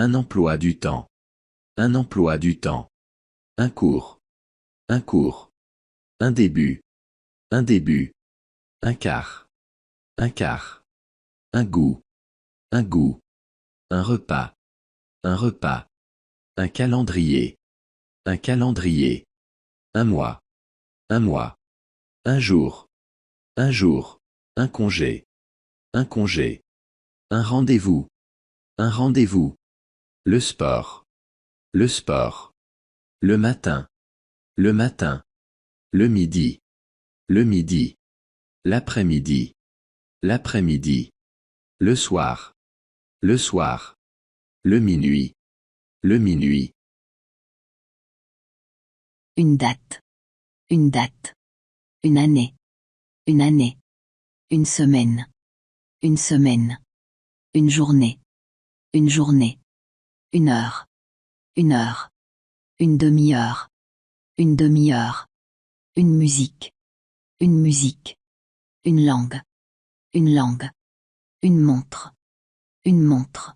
Un emploi du temps. Un emploi du temps. Un cours. Un cours. Un début. Un début. Un quart. Un quart. Un goût. Un goût. Un repas. Un repas. Un calendrier. Un calendrier. Un mois. Un mois. Un jour. Un jour. Un congé. Un congé. Un rendez-vous. Un rendez-vous. Le sport. Le sport. Le matin. Le matin. Le midi. Le midi. L'après-midi. L'après-midi. Le soir. Le soir. Le minuit. Le minuit. Une date. Une date. Une année. Une année. Une semaine. Une semaine. Une journée. Une journée. Une heure. Une heure. Une demi-heure. Une demi-heure. Une musique. Une musique. Une langue. Une langue. Une montre. Une montre.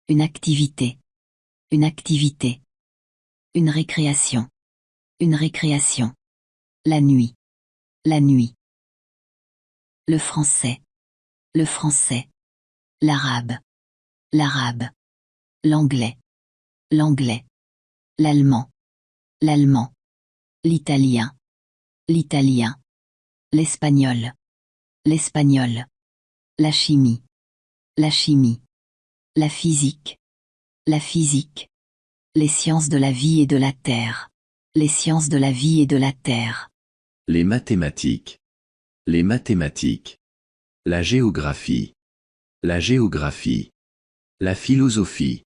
Une activité. Une activité. Une récréation. Une récréation. La nuit. La nuit. Le français. Le français. L'arabe. L'arabe. L'anglais. L'anglais. L'allemand. L'allemand. L'italien. L'italien. L'espagnol. L'espagnol. La chimie. La chimie. La physique. La physique. Les sciences de la vie et de la terre. Les sciences de la vie et de la terre. Les mathématiques. Les mathématiques. La géographie. La géographie. La philosophie.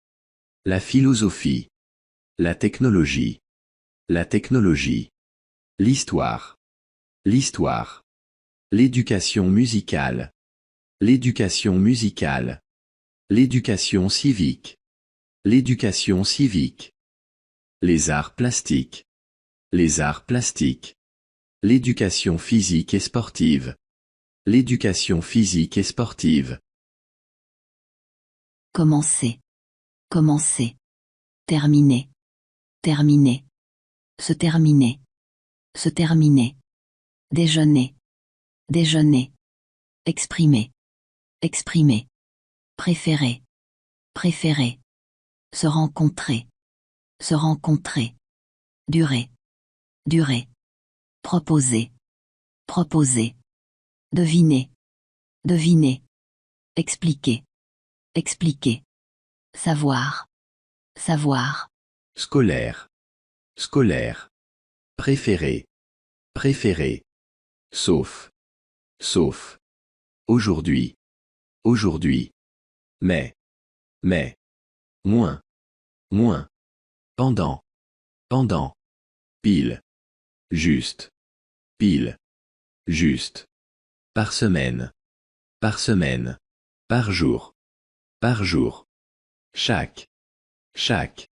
La philosophie. La technologie. La technologie. L'histoire. L'histoire. L'éducation musicale. L'éducation musicale. L'éducation civique. L'éducation civique. Les arts plastiques. Les arts plastiques. L'éducation physique et sportive. L'éducation physique et sportive. Commencer. Commencer. Terminer. Terminer. Se terminer. Se terminer. Déjeuner. Déjeuner. Exprimer. Exprimer. Préférer. Préférer. Se rencontrer. Se rencontrer. Durer. Durer. Proposer. Proposer. Deviner. Deviner. Expliquer. Expliquer. Savoir. Savoir. Scolaire. Scolaire. Préféré. Préféré. Sauf. Sauf. Aujourd'hui. Aujourd'hui. Mais. Mais. Moins. Moins. Pendant. Pendant. Pile. Juste. Pile. Juste. Par semaine. Par semaine. Par jour. Par jour. Chaque. Chaque.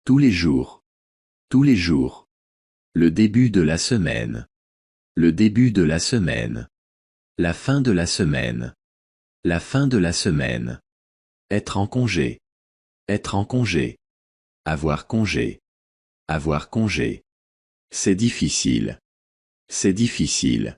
Tous les jours. Tous les jours. Le début de la semaine. Le début de la semaine. La fin de la semaine. La fin de la semaine. Être en congé. Être en congé. Avoir congé. Avoir congé. C'est difficile. C'est difficile.